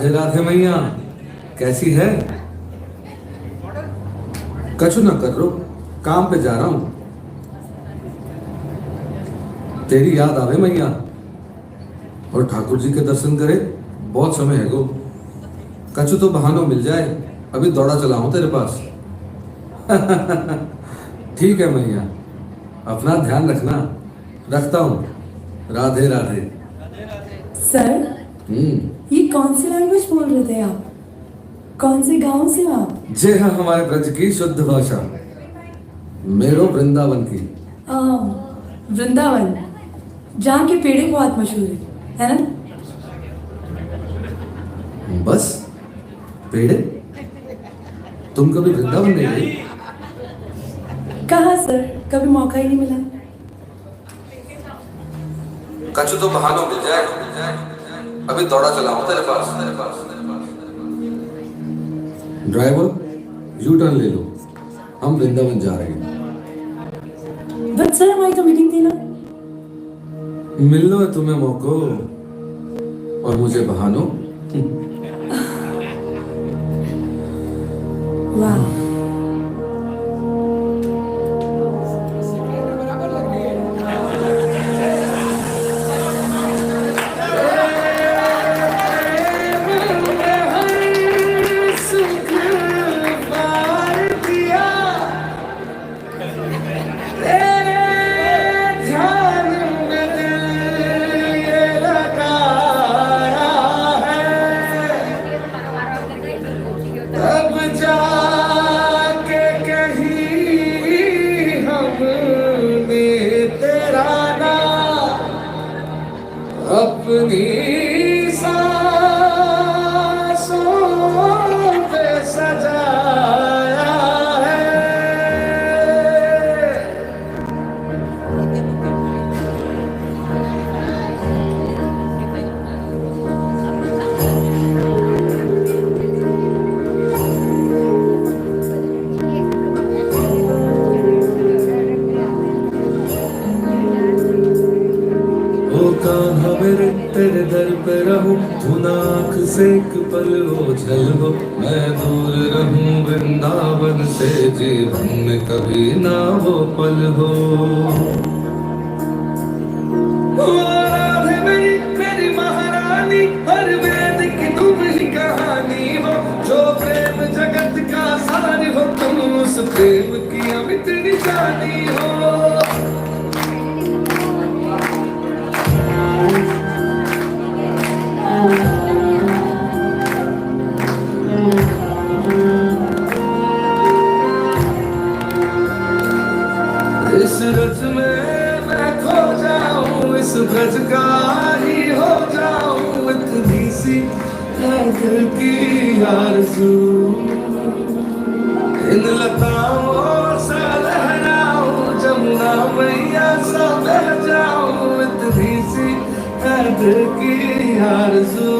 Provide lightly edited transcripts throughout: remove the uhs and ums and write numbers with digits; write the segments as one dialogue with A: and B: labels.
A: राधे राधे मैया, कैसी है? कछु ना कर रो, काम पे जा रहा हूं। तेरी याद आवे मैया, और ठाकुर जी के दर्शन करे। बहुत समय है गो, कछु तो बहानो मिल जाए। अभी दौड़ा चला हूं तेरे पास। ठीक है मैया, अपना ध्यान रखना। रखता हूं। राधे राधे।
B: सर, ये कौन सी लैंग्वेज बोल रहे थे आप? कौन से गांव से आप?
A: जे हाँ, हमारे ब्रज की शुद्ध भाषा, मेरो वृंदावन की।
B: वृंदावन, जहाँ के पेड़े बहुत मशहूर है ना?
A: बस पेड़े? तुम कभी वृंदावन नहीं गई?
B: कहाँ सर, कभी मौका ही नहीं मिला।
A: कछु तो बहानो मिल जाए। अभी दौड़ा चला हूं तेरे पास। ड्राइवर, यू टर्न ले लो, हम वृंदावन जा रहे हैं।
B: बट सर, हमारी तो मीटिंग थी ना।
A: मिलना है तुम्हें मौको, और मुझे बहानो।
B: वाह,
A: अपनी सांसों पे सजाया है। ओ कान्हा मेरे तेरे दर पे रहूं, तू नाक से एक पल ओझल हो। मैं दूर रहूं वृंदावन से, जीवन में कभी ना वो पल हो। ओ राधे मेरी मेरी महारानी, हर वेद की तुम ही कहानी हो। जो प्रेम जगत का सार हो, तुम उस प्रेम की अमित निशानी हो। इस रज में मैं खो जाऊं, इस ब्रज का ही हो जाऊं। इतनी सी है दिल की आरज़ू, इन लताओं सा लहराऊं, जमुना मैया सा बह जाऊं। इतनी सी है दिल की आरज़ू।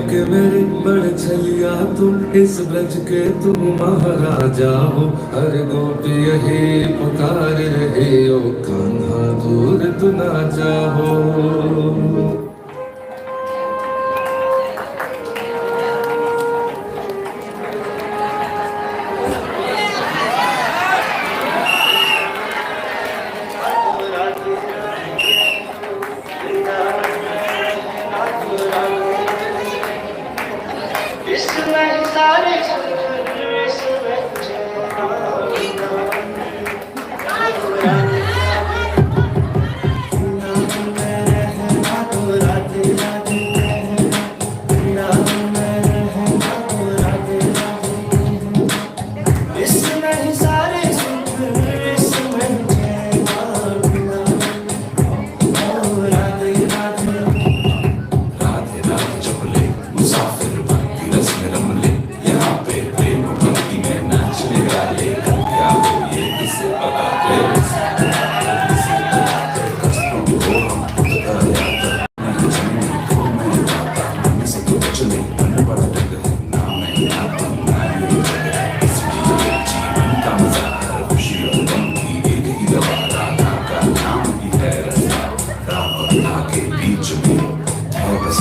A: के मेरे बड़ छलिया तुम, इस ब्रज के तुम महाराजा हो। हर गोपी यही पुकार रहे, ओ कान्हा दूर तू ना जाओ।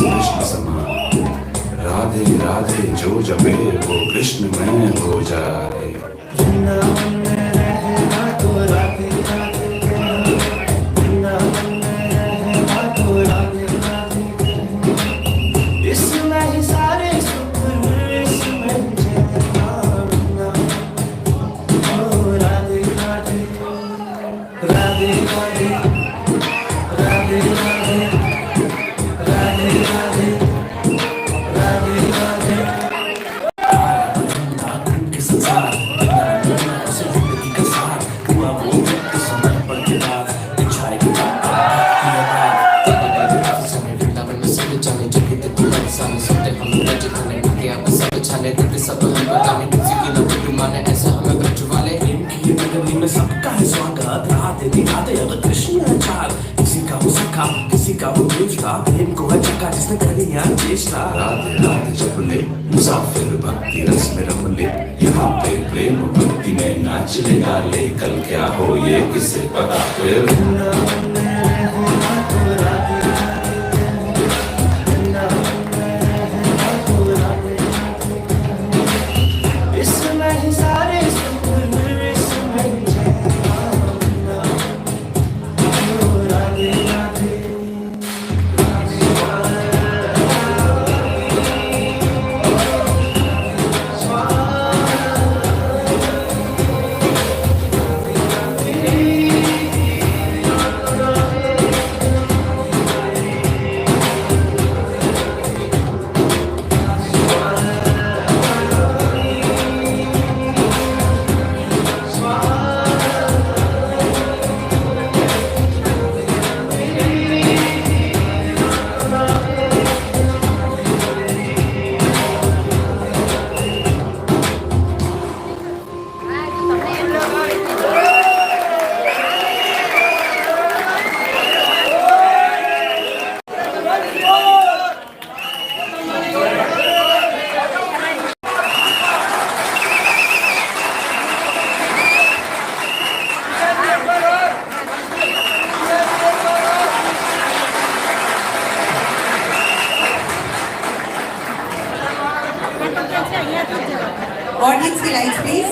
C: कृष्ण समान। राधे राधे जो जपे वो कृष्ण में हो जाए।
A: वृंदावन में रहना तो राधे राधे कहना, वृंदावन में रहना तो राधे राधे कहना। इसमें ही सारे सुख इसमें चैतना, ओ राधे राधे राधे राधे राधे राधे राधे राधे राधे राधे।
C: के संसार उसे जिंदगी का सार हुआ वो व्यक्ति समर्पण के बाद इच्छाएं की
D: समय वृंदावन में सब जाने जो कि तुम सामने सुनते हम रज करने के आप सब छाने देते सब हम बताने किसी की न कोई माने ऐसा हमें ब्रज वाले
C: इनकी नगरी में सबका है स्वागत। राधे राधे अगर कृष्ण है चार, किसी का हो सखा किसी का हो दूसरा, प्रेम को है चक्का जिसने करी यार चेष्टा। राधे राधे जप ले मुसाफिर भक्ति रस में रम ले, यहाँ पे प्रेम भक्ति में नाच ले गा ले। कल क्या हो ये किसे पता फिर।
A: वृंदावन में रहना तो राधे राधे कहना, वृंदावन में रहना तो राधे राधे कहना। इसमें ही सारे सुख इसमें चैतना, ओ राधे राधे
E: ऑडियंस की लाइट्स प्लीज।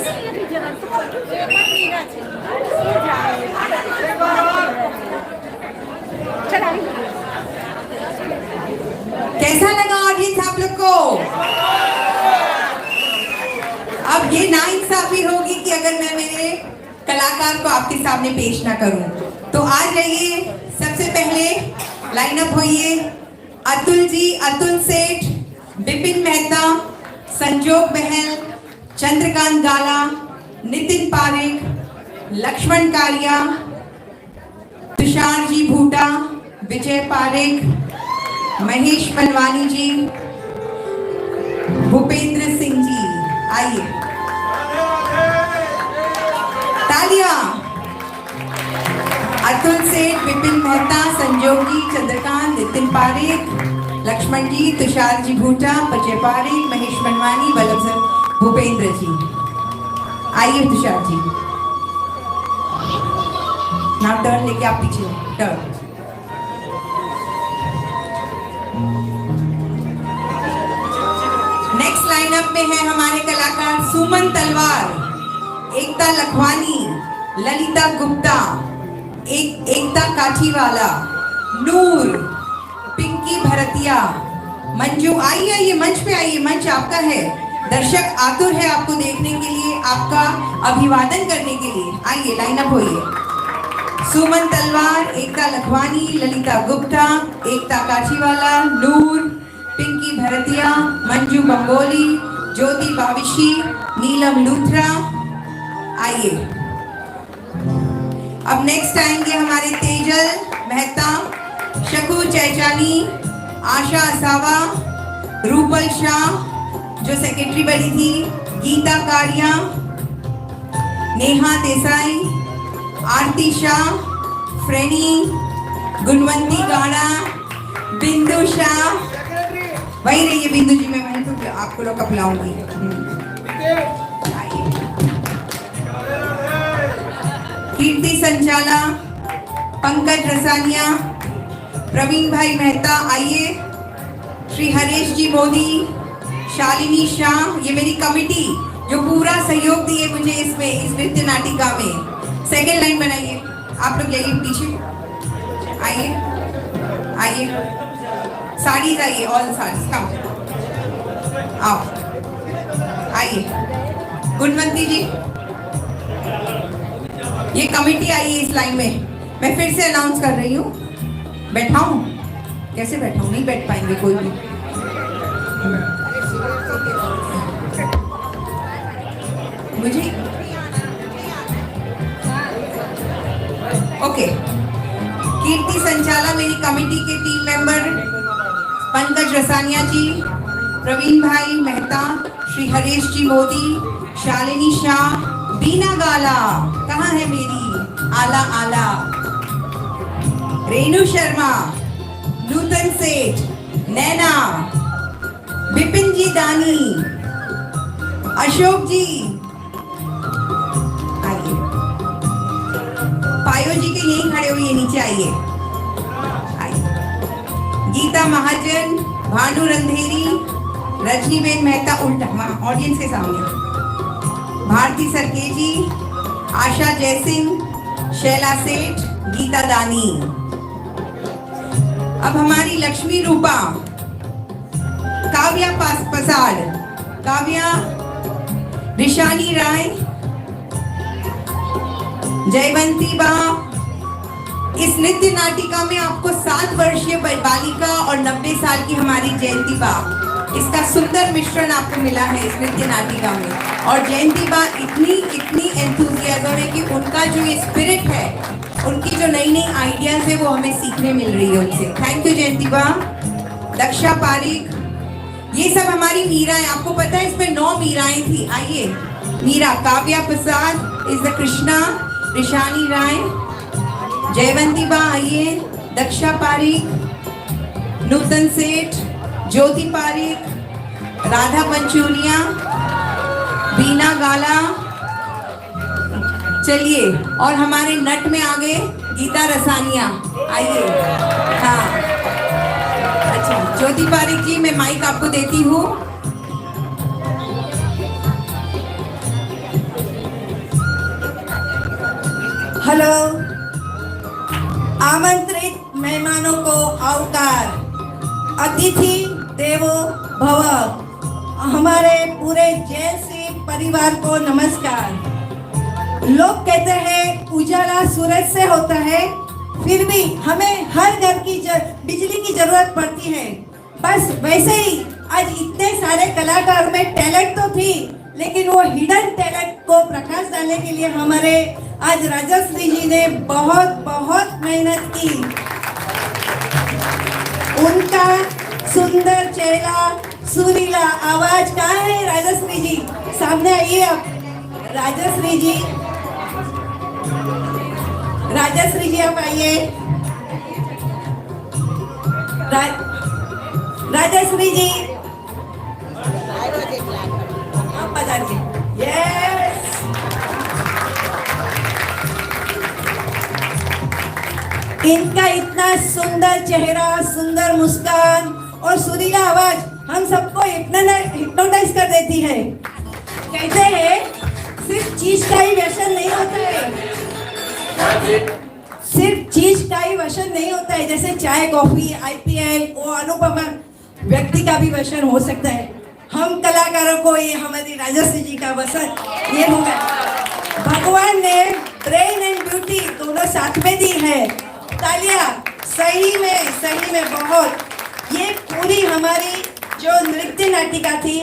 E: कैसा लगा ऑडियंस आप लोग को? अब ये नाइंसाफी होगी कि अगर मैं मेरे कलाकार को आपके सामने पेश ना करूं। तो आ जाइए, सबसे पहले लाइनअप होइए। अतुल जी, अतुल सेठ, बिपिन मेहता, संजोग बहल, चंद्रकांत गाला, नितिन पारेख, लक्ष्मण कालिया, तुषार जी भूटा, विजय पारेख, महेश पनवानी जी, भूपेंद्र सिंह जी। आइए, तालियां। अतुल सेठ, विपिन मेहता, संजोग जी, चंद्रकांत, नितिन पारेख, लक्ष्मण जी, तुषार जी भूटा, विजय पारेख, महेश पनवानी, वल्लभ सर, भूपेंद्र जी। आइए तुषार जी, नाउ टर्न लेके आप पीछे टर्न। नेक्स्ट लाइनअप में है हमारे कलाकार सुमन तलवार, एकता लखवानी, ललिता गुप्ता, एकता काठीवाला, नूर, पिंकी भरतिया, मंजू। आइए आइए, मंच पे आइए, मंच आपका है। दर्शक आतुर है आपको देखने के लिए, आपका अभिवादन करने के लिए। आइए, लाइनअप होइए। सुमन तलवार, एकता लखवानी, ललिता गुप्ता, एकता काठीवाला, नूर, पिंकी भरतिया, मंजू बंगोली, ज्योति बाविशी, नीलम लूथरा। आइए, अब नेक्स्ट आएंगे हमारे तेजल मेहता, शकू चैचानी, आशा असावा, रूपल शाह जो सेक्रेटरी बनी थी, गीता कारिया, नेहा देसाई, आरती शाह, फ्रेनी, गुणवंती गाड़ा, बिंदु शाह। वही रहिए बिंदु जी, मैं वहीं तो आपको लोग अपलाऊंगी। कीर्ति संचाला, पंकज रसानिया, प्रवीण भाई मेहता। आइए, श्री हरीश जी मोदी, शालिनी शाह, ये मेरी कमिटी जो पूरा सहयोग दिए मुझे इसमें, इस नृत्य नाटिका में। सेकेंड लाइन बनाइए आप लोग, यही पीछे आइए, आइए साड़ीज आइए, ऑल साड़ीज कम आओ, आइए गुणवंती जी, ये कमिटी आई है इस लाइन में। मैं फिर से अनाउंस कर रही हूँ, बैठाऊं? कैसे बैठाऊं? नहीं बैठ पाएंगे कोई भी। मुझे ओके। कीर्ति संचाला मेरी कमेटी के टीम मेंबर पंकज रसानिया जी, प्रवीण भाई मेहता, श्री हरीश जी मोदी, शालिनी शाह, बीना गाला, कहाँ है मेरी आला आला, रेणु शर्मा, नूतन सेठ, नैना, विपिन जी दानी, अशोक जी, आइए, पायो जी के यहीं खड़े हुए नीचे आइए, गीता महाजन, भानु रंधेरी, रजनीबेन मेहता, उल्टा ऑडियंस के सामने, भारती सरकेजी, आशा जयसिंह, शैला सेठ, गीता दानी। अब हमारी लक्ष्मी रूपा, काव्या पसाड़, काव्या, रिशानी राय, जयवंती बा। इस नृत्य नाटिका में आपको 7 वर्षीय बालिका और 90 साल की हमारी जयंती बा, इसका सुंदर मिश्रण आपको मिला है इस नृत्य नाटिका में। और जयंती बा इतनी एंथुजियाज्म है कि उनका जो ये स्पिरिट है, उनकी जो नई नई आइडियाज है वो हमें सीखने मिल रही है उनसे। थैंक यू जयंती बा। दक्षा पारिक, ये सब हमारी मीराएं, आपको पता है इसमें 9 मीराएं थी। आइए मीरा, काव्या प्रसाद इज द कृष्णा, ऋषानी राय, जयवंती बा आइए, दक्षा पारिक, नूतन सेठ, ज्योति पारिक, राधा पंचूरिया, बीना गाला। चलिए, और हमारे नट में आ गए गीता रसानिया, आइए। हाँ अच्छा, ज्योति पारिक जी, मैं माइक आपको देती हूँ।
F: हेलो, आमंत्रित मेहमानों को आवकार, अतिथि देवो भव, हमारे पूरे जैसी परिवार को नमस्कार। लोग कहते हैं उजाला सूरज से होता है, फिर भी हमें हर घर की बिजली की जरूरत पड़ती है। बस वैसे ही आज इतने सारे कलाकार में टैलेंट तो थी, लेकिन वो हिडन टैलेंट को प्रकाश डालने के लिए हमारे आज राजश्री जी ने बहुत बहुत मेहनत की। उनका सुंदर चेहरा, सुरीला आवाज कहाँ है? राजश्री जी सामने आइए आप। राजश्री जी, राजश्री जी आप आइए। राजश्री जी आप बताइए। यस, इनका इतना सुंदर चेहरा, सुंदर मुस्कान और सुरीला आवाज हम सबको हिप्नोटाइज कर देती है। कहते हैं सिर्फ चीज का ही व्यसन नहीं होता है, सिर्फ चीज का ही व्यसन नहीं होता है। जैसे चाय, कॉफी, आईपीएल, वो अनुपमा व्यक्ति का भी व्यसन हो सकता है। हम कलाकारों को ये हमारी राजश्री जी का व्यसन ये होगा। भगवान ने ब्रेन एंड ब्यूटी दोनों साथ में दी है। तालियां, सही में बहुत। ये पूरी हमारी जो नृत्य नाटिका थी,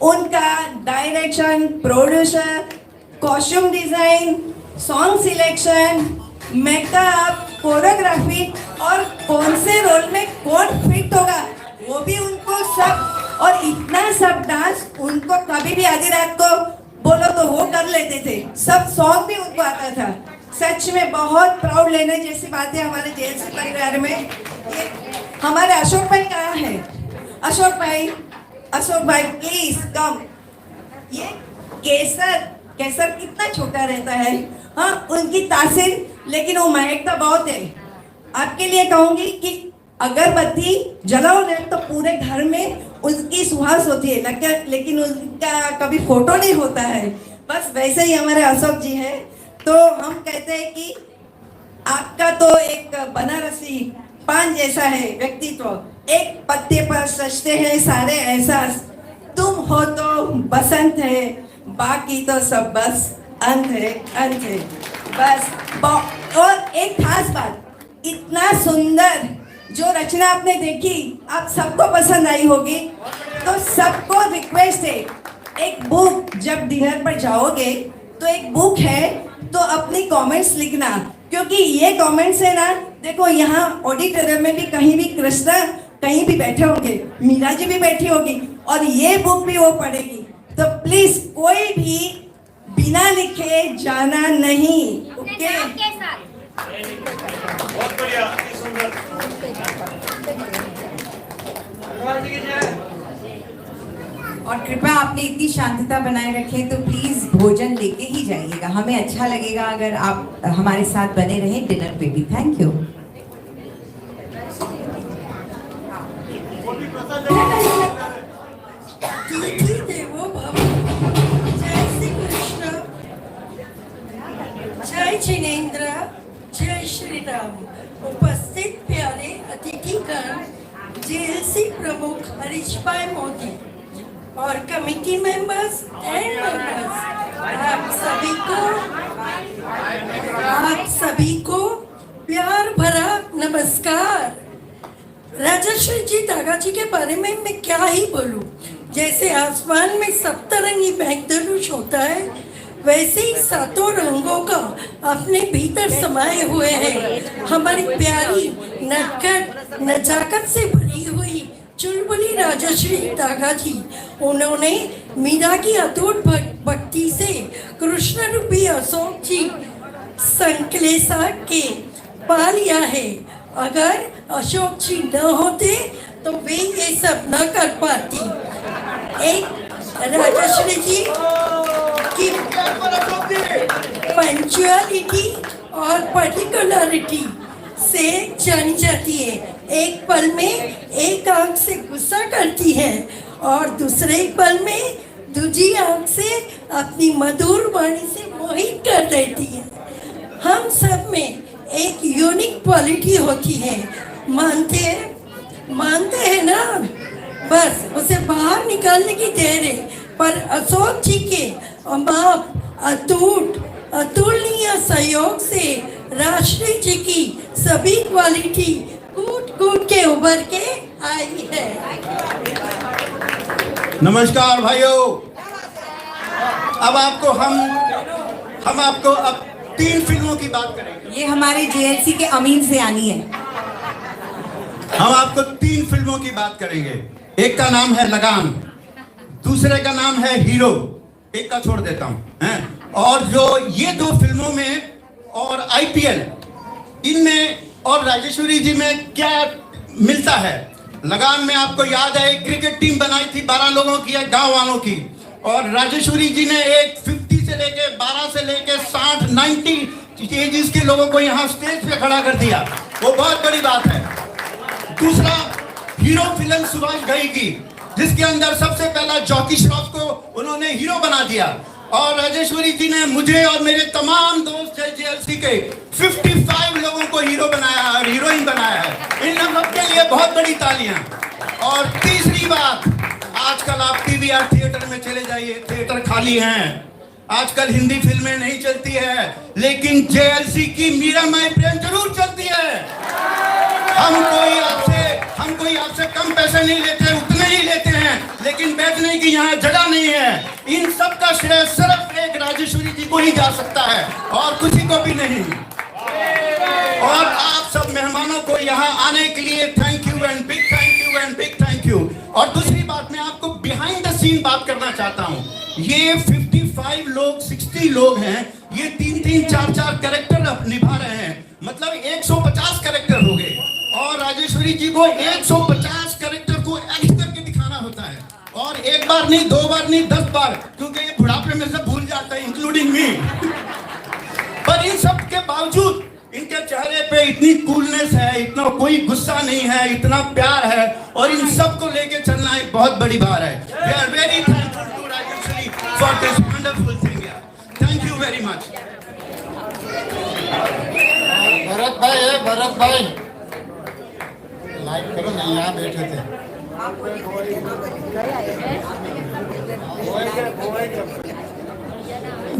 F: उनका direction, producer, costume design, song selection, makeup, choreography और कौन से रोल में कौन फिट होगा वो भी उनको सब, और इतना सब डांस उनको कभी भी आधी रात को बोलो तो वो कर लेते थे। सब सॉन्ग भी उनको आता था। सच में बहुत प्राउड लेने जैसी बात है हमारे जेएलसी परिवार में। हमारे अशोक भाई कहाँ है? अशोक भाई प्लीज कम। ये केसर कितना छोटा रहता है, हाँ, उनकी तासीर, लेकिन वो महकता बहुत है। आपके लिए कहूंगी कि अगरबत्ती जलाओ ना तो पूरे घर में उसकी सुहास होती है, लेकिन उसका कभी फोटो नहीं होता है। बस वैसे ही हमारे अशोक जी हैं। तो हम कहते हैं कि आपका तो एक बनारसी पान जैसा है व्यक्तित्व, एक पत्ते पर सजते हैं सारे एहसास, तुम हो तो बसंत है, बाकी तो सब बस अंत है, अंत है बस। और एक खास बात, इतना सुंदर जो रचना आपने देखी आप सबको पसंद आई होगी, तो सबको रिक्वेस्ट है एक बुक, जब डिनर पर जाओगे तो एक बुक है तो अपनी कमेंट्स लिखना, क्योंकि ये कमेंट्स है ना, देखो यहाँ ऑडिटोरियम में भी कहीं भी कृष्णा कहीं भी बैठे होंगे, मीरा जी भी बैठी होगी और ये बुक भी वो पढ़ेगी। तो प्लीज कोई भी बिना लिखे जाना नहीं, ओके?
G: बहुत बढ़िया, अति सुंदर।
E: और कृपया आपने इतनी शांतता बनाए रखें, तो प्लीज भोजन लेके ही जाइएगा, हमें अच्छा लगेगा अगर आप हमारे साथ बने रहें डिनर पे भी। Thank you.
H: जय जिनेन्द्र, जय श्री राम। उपस्थित प्यारे अतिथिगण, जेएलसी प्रमुख हरीश भाई मोदी और कमेटी मेंबर्स एंड मेंबर्स, आप सभी को प्यार भरा नमस्कार। राजश्री जी दागा जी के बारे में मैं क्या ही बोलूं, जैसे आसमान में सप्तरंगी मेघधनुष होता है, वैसे ही सातों रंगों का अपने भीतर समाये हुए हैं। हमारी प्यारी नटखट नजाकत से भरी हुई चुलबुली राजश्री दागा जी, उन्होंने मीरा की अटूट भक्ति से कृष्ण रूपी अशोक जी संकलेसा के पा लिया है। अगर अशोक जी न होते तो वे ये सब न कर पाती। एक राजश्री जी की पंचुअलिटी और पर्टिकुलरिटी से जानी जाती है। एक पल में एक आंख से गुस्सा करती है और दूसरे पल में दूसरी आंख से अपनी मधुर वाणी से मोहित कर देती है। हम सब में एक यूनिक क्वालिटी होती है, मानते हैं ना? बस उसे बाहर निकालने की देर है। पर अशोक जी के अमाप अतुलनीय सहयोग से राष्ट्रीय जी की सभी क्वालिटी कूट के उभर के आई है।
I: नमस्कार भाइयों, अब आपको हम आपको अब 3 फिल्मों की बात करेंगे।
E: ये हमारे जेएलसी के अमीन से आनी है।
I: हम आपको 3 फिल्मों की बात करेंगे। एक का नाम है लगान, दूसरे का नाम है हीरो, एक का छोड़ देता हूं हैं? और जो ये 2 फिल्मों में और आईपीएल इनमें और राजेश्वरी जी में क्या मिलता है? लगान में आपको याद है एक क्रिकेट टीम बनाई थी 12 लोगों की, एक गांव वालों की, और राजेश्वरी जी ने एक 50 से लेके 12 से लेके 60 90 एजेस के लोगों को यहाँ स्टेज पे खड़ा कर दिया। वो बहुत बड़ी बात है। दूसरा हीरो फिल्म सुभाष घई की, जिसके अंदर सबसे पहला जॉकी श्रॉफ को उन्होंने हीरो बना दिया, और राजेश्वरी जी ने मुझे और मेरे तमाम दोस्त है जेएलसी के 55 लोगों को हीरो बनाया और हीरोइन बनाया है। इन लोगों के लिए बहुत बड़ी तालियां। और तीसरी बात, आजकल आप पीवीआर थिएटर में चले जाइए, थिएटर खाली हैं। आजकल हिंदी फिल्में नहीं चलती है, लेकिन जेएलसी की मीरा माई प्रेम जरूर चलती है। हम कोई आपसे कम पैसे नहीं लेते, उतने ही लेते हैं, लेकिन बैठने की यहाँ जगह नहीं है। इन सब का श्रेय सिर्फ एक राजेश्वरी जी को ही जा सकता है और किसी को भी नहीं। और आप सब मेहमानों को यहाँ आने के लिए thank you and big thank you and big thank you. और दूसरी बात, मैं आपको बिहाइंड द सीन बात करना चाहता हूँ। ये 55 लोग 60 लोग हैं, ये 3-3 4-4 कैरेक्टर निभा रहे हैं, मतलब 150 कैरेक्टर हो गए। और राजेश्वरी जी को 150 कैरेक्टर को एक्ट करके दिखाना होता है, और एक बार नहीं, 2 बार नहीं, 10 बार, क्योंकि ये बुढ़ापे में से भूल जाता है, इंक्लूडिंग मी। पर इन सब के बावजूद इनके चेहरे पे इतनी कूलनेस है, इतना कोई गुस्सा नहीं है, इतना प्यार है, और इन सबको लेके चलना एक बहुत बड़ी बात है। We are very thankful to Rajshri for this wonderful thing. Thank you very much.
G: Bharat भाई लाइक करो ना, यहाँ बैठे थे।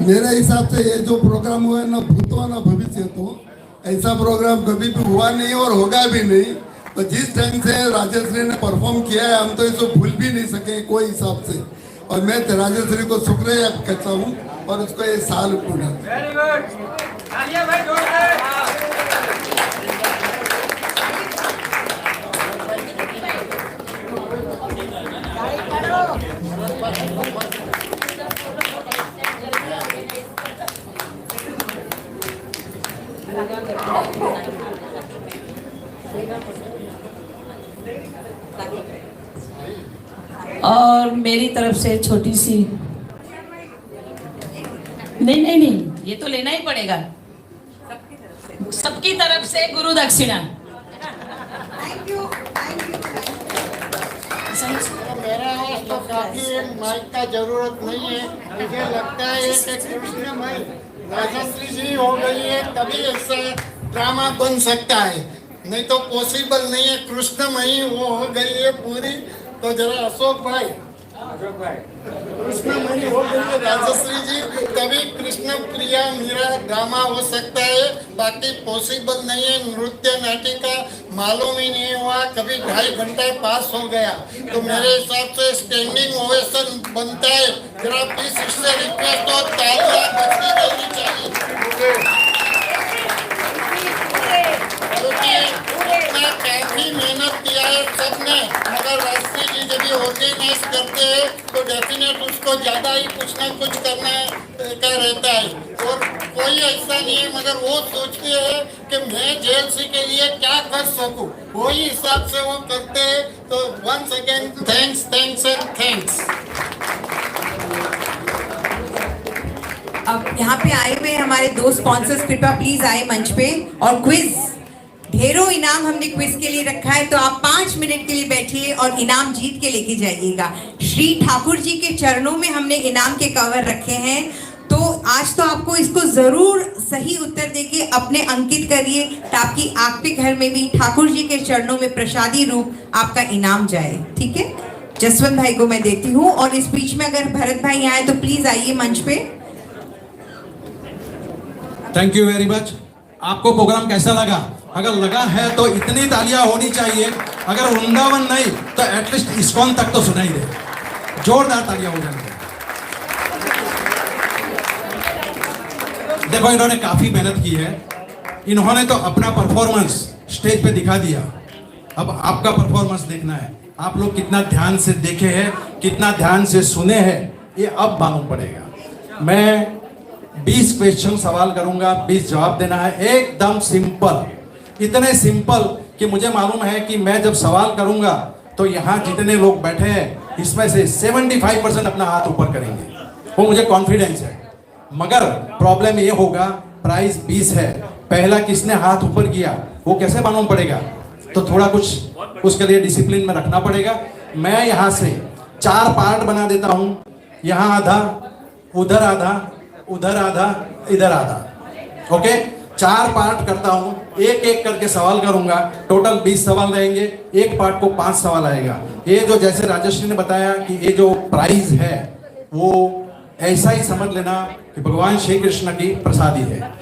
J: मेरे हिसाब से ये जो प्रोग्राम हुआ है ना भूतो ना भविष्य, तो ऐसा प्रोग्राम कभी भी हुआ नहीं और होगा भी नहीं। तो जिस टाइम से राजश्री ने परफॉर्म किया है, हम तो इसको भूल भी नहीं सके कोई हिसाब से। और मैं राजश्री को शुक्रिया कहता हूँ और उसको ये साल पूरा।
A: वेरी गुड, तालियां भाई जोरदार।
K: और मेरी तरफ से छोटी सी, नहीं, ये तो लेना ही पड़ेगा, सबकी तरफ से गुरु दक्षिणा।
E: Thank you.
G: मेरा तो काफी माइक का जरूरत नहीं है। मुझे लगता है कि कृष्णमय राजश्री जी हो गई है तभी ऐसा ड्रामा बन सकता है, नहीं तो पॉसिबल नहीं है। कृष्णमयी वो हो गई है पूरी। तो जरा अशोक भाई, कृष्णमयी हो गई है राजश्री जी तभी कृष्ण प्रिया मीरा ड्रामा हो सकता है, बाकी पॉसिबल नहीं है। नृत्य नाटिका मालूम ही नहीं हुआ, कभी 2.5 घंटा पास हो गया। तो मेरे हिसाब से स्टैंडिंग ओवेशन बनता है। जरा प्लीज इससे रिक्वेस्ट हो, तालियां बजनी देनी चाहिए। काफी मेहनत किया है सबने, मगर राजश्री जी जब ये ऑर्गेनाइज करते हैं तो डेफिनेट उसको ज्यादा ही कुछ ना कुछ करना का रहता है। और कोई ऐसा नहीं है, मगर वो सोचते हैं कि मैं जेएलसी के लिए क्या कर सकूं, वही हिसाब से वो करते हैं। तो once again thanks and thanks.
E: अब यहाँ पे आए हुए हमारे 2 स्पॉन्सर्स कृपया प्लीज आए मंच पे। और क्विज, ढेरों इनाम हमने क्विज के लिए रखा है, तो आप 5 मिनट के लिए बैठिए और इनाम जीत के लेके जाइएगा। श्री ठाकुर जी के चरणों में हमने इनाम के कवर रखे हैं, तो आज तो आपको इसको जरूर सही उत्तर देके अपने अंकित करिए, ताकि आपके घर में भी ठाकुर जी के चरणों में प्रसादी रूप आपका इनाम जाए। ठीक है, जसवंत भाई को मैं देती हूँ, और इस बीच में अगर भरत भाई आए तो प्लीज आइए मंच पे।
L: Thank you very much. आपको प्रोग्राम कैसा लगा? अगर लगा है तो इतनी तालियां होनी चाहिए, अगर वृंदावन नहीं तो एटलीस्ट इस्कॉन तक तो सुनाई दे, जोरदार तालियां हो जाएंगे। देखो, इन्होंने काफी मेहनत की है, इन्होंने तो अपना परफॉर्मेंस स्टेज पे दिखा दिया। अब आपका परफॉर्मेंस देखना है, आप लोग कितना ध्यान से देखे हैं, कितना ध्यान से सुने हैं, ये अब मालूम पड़ेगा। मैं 20 क्वेश्चन सवाल करूंगा, 20 जवाब देना है, एकदम सिंपल, इतने सिंपल कि मुझे मालूम है कि मैं जब सवाल करूंगा तो यहाँ जितने लोग बैठे हैं इसमें से 75% अपना हाथ ऊपर करेंगे, वो मुझे कॉन्फिडेंस है। मगर प्रॉब्लम ये होगा, प्राइस 20 है, पहला किसने हाथ ऊपर किया वो कैसे मालूम पड़ेगा? तो थोड़ा कुछ उसके लिए डिसिप्लिन में रखना पड़ेगा। मैं यहाँ से 4 पार्ट बना देता हूँ, यहाँ आधा, उधर आधा, उधर आधा, इधर आधा। ओके, 4 पार्ट करता हूं, एक एक करके सवाल करूंगा। टोटल 20 सवाल रहेंगे, एक पार्ट को 5 सवाल आएगा। ये जो जैसे राजश्री ने बताया कि ये जो प्राइज है वो ऐसा ही समझ लेना कि भगवान श्री कृष्ण की प्रसादी है।